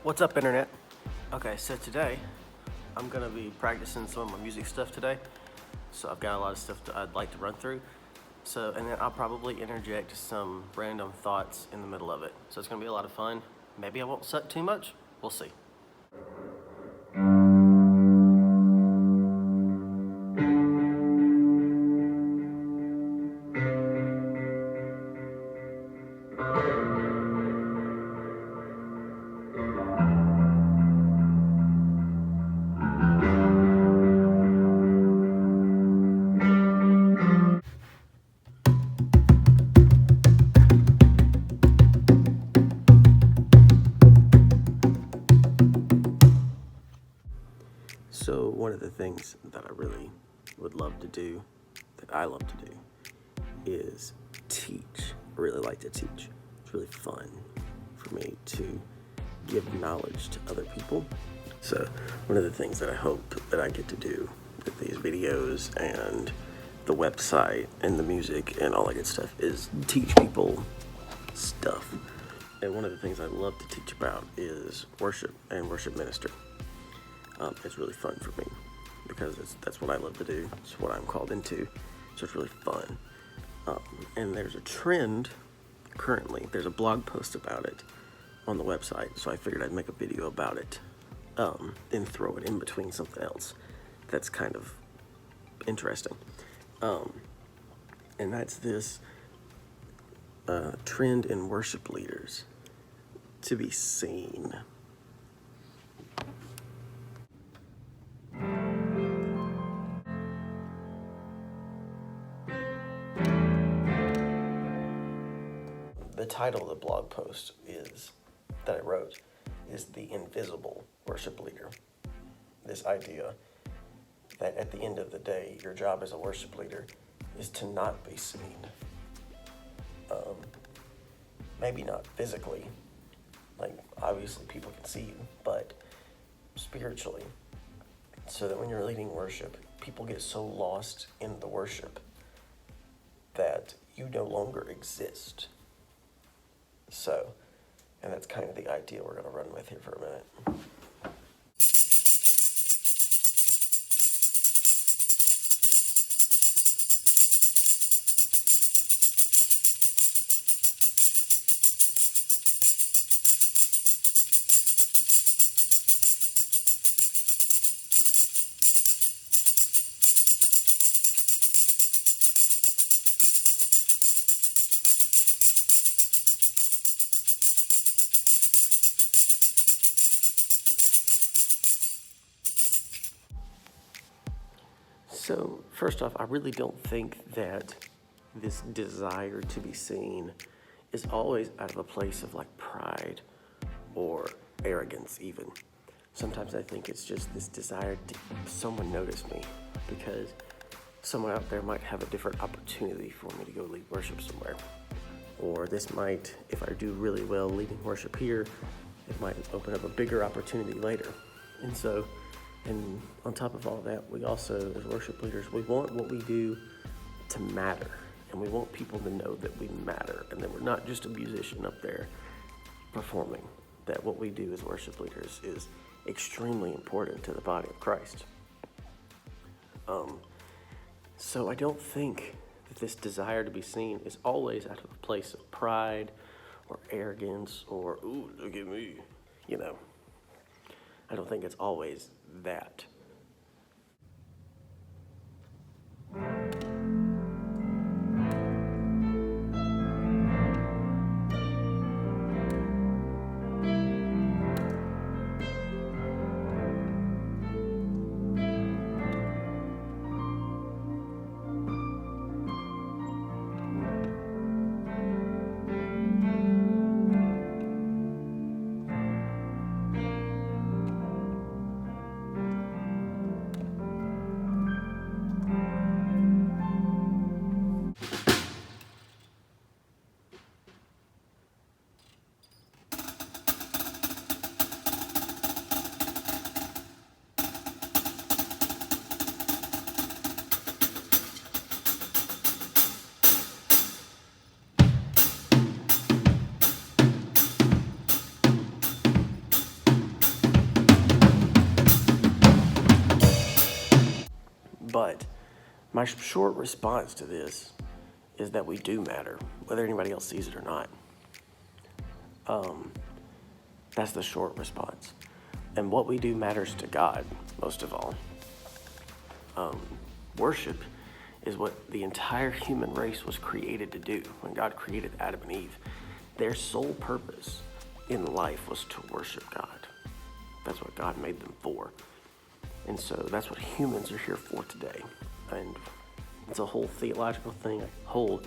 What's up, internet? Okay, so today I'm gonna be practicing some of my music stuff today. So I've got a lot of stuff that I'd like to run through. So, and then I'll probably interject some random thoughts in the middle of it. So it's gonna be a lot of fun. Maybe I won't suck too much. We'll see. So one of the things that I really would love to do, that I love to do, is teach. I really like to teach. It's really fun for me to give knowledge to other people. So one of the things that I hope that I get to do with these videos and the website and the music and all that good stuff is teach people stuff. And one of the things I love to teach about is worship and worship ministry. It's really fun for me because that's what I love to do. It's what I'm called into. So it's really fun. And there's a trend currently. There's a blog post about it on the website. So I figured I'd make a video about it and throw it in between something else that's kind of interesting. And that's this trend in worship leaders to be seen. The title of the blog post that I wrote is The Invisible Worship Leader. This idea that at the end of the day, your job as a worship leader is to not be seen. Maybe not physically, like obviously people can see you, but spiritually. So that when you're leading worship, people get so lost in the worship that you no longer exist. So, and that's kind of the idea we're going to run with here for a minute. So, first off, I really don't think that this desire to be seen is always out of a place of like pride or arrogance even. Sometimes I think it's just this desire to someone notice me because someone out there might have a different opportunity for me to go lead worship somewhere. Or this might, if I do really well leading worship here, it might open up a bigger opportunity later. And on top of all that, we also, as worship leaders, we want what we do to matter. And we want people to know that we matter and that we're not just a musician up there performing. That what we do as worship leaders is extremely important to the body of Christ. So I don't think that this desire to be seen is always out of a place of pride or arrogance or, ooh, look at me, you know. I don't think it's always that. My short response to this is that we do matter, whether anybody else sees it or not. That's the short response. And what we do matters to God, most of all. Worship is what the entire human race was created to do. When God created Adam and Eve, their sole purpose in life was to worship God. That's what God made them for. And so that's what humans are here for today. And it's a whole theological thing, a whole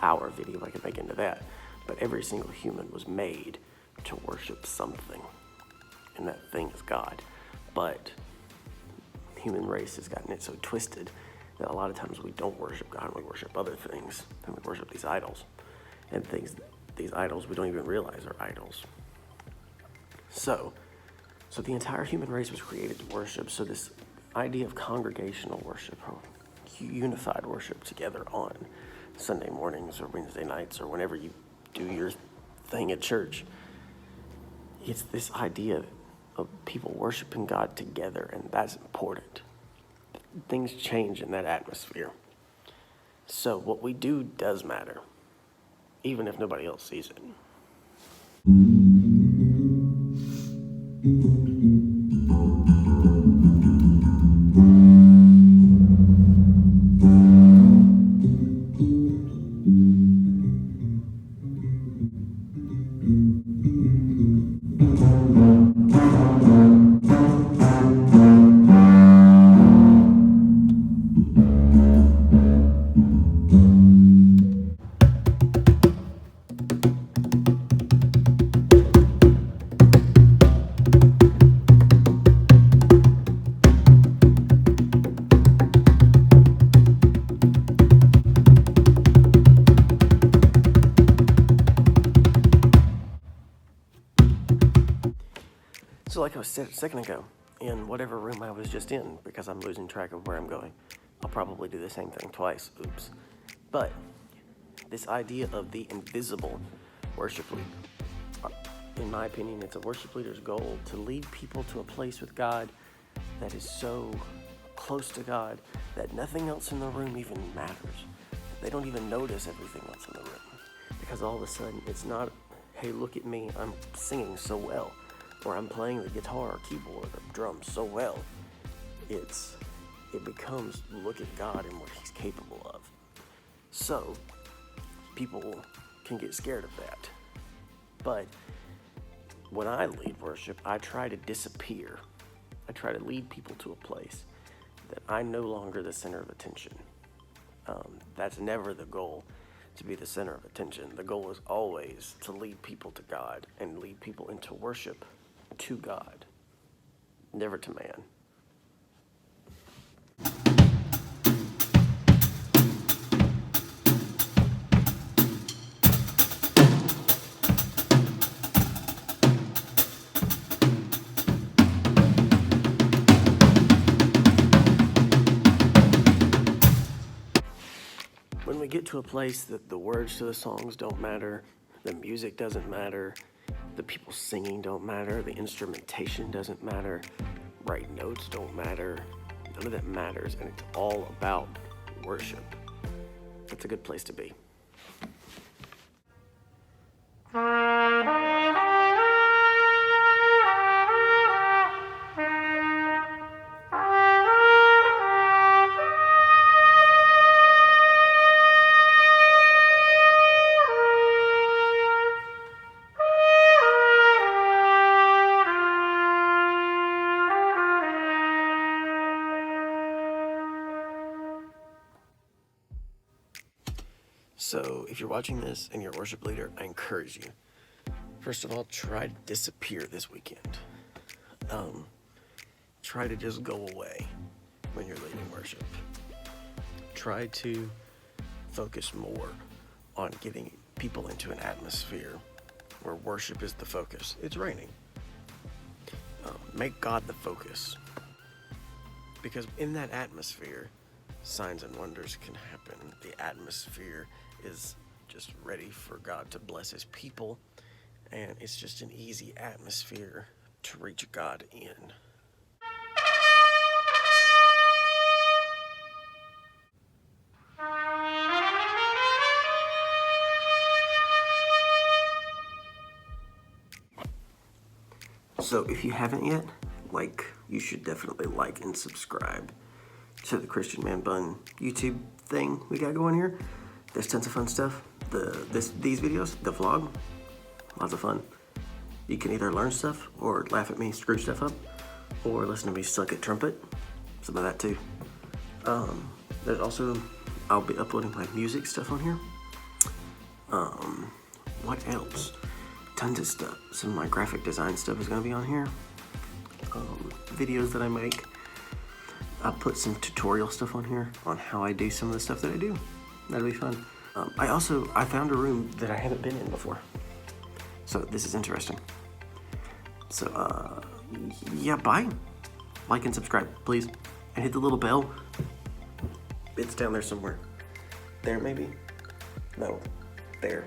hour video I could make into that. But every single human was made to worship something. And that thing is God. But the human race has gotten it so twisted that a lot of times we don't worship God and we worship other things. And we worship these idols. And these idols we don't even realize are idols. So the entire human race was created to worship. So this idea of congregational worship, or unified worship together on Sunday mornings or Wednesday nights or whenever you do your thing at church, it's this idea of people worshiping God together, and that's important. Things change in that atmosphere. So what we do does matter, even if nobody else sees it. So like I said a second ago, in whatever room I was just in, because I'm losing track of where I'm going, I'll probably do the same thing twice. Oops. But this idea of the invisible worship leader, in my opinion, it's a worship leader's goal to lead people to a place with God that is so close to God that nothing else in the room even matters. They don't even notice everything else in the room. Because all of a sudden, it's not, hey, look at me, I'm singing so well, or I'm playing the guitar or keyboard or drums so well. It becomes, look at God and what he's capable of. So people can get scared of that. But when I lead worship, I try to disappear. I try to lead people to a place that I'm no longer the center of attention. That's never the goal, to be the center of attention. The goal is always to lead people to God and lead people into worship to God, never to man. When we get to a place that the words to the songs don't matter, the music doesn't matter, the people singing don't matter, the instrumentation doesn't matter, right notes don't matter, none of that matters, and it's all about worship. That's a good place to be. So if you're watching this and you're a worship leader, I encourage you, first of all, try to disappear this weekend. Try to just go away when you're leading worship. Try to focus more on getting people into an atmosphere where worship is the focus. It's raining. Make God the focus. Because in that atmosphere, signs and wonders can happen. The atmosphere is just ready for God to bless his people, and it's just an easy atmosphere to reach God in. So if you haven't yet, you should definitely like and subscribe to the Christian ManBun YouTube thing we got going here. There's tons of fun stuff. These videos, the vlog, lots of fun. You can either learn stuff or laugh at me screw stuff up, or listen to me suck at trumpet. Some of that too. There's also, I'll be uploading my music stuff on here. What else? Tons of stuff. Some of my graphic design stuff is gonna be on here. Videos that I make. I'll put some tutorial stuff on here on how I do some of the stuff that I do. That'll be fun. I found a room that I haven't been in before. So this is interesting. So, yeah, bye. Like and subscribe, please. And hit the little bell. It's down there somewhere. There, maybe? No, there.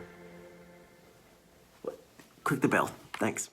What? Click the bell. Thanks.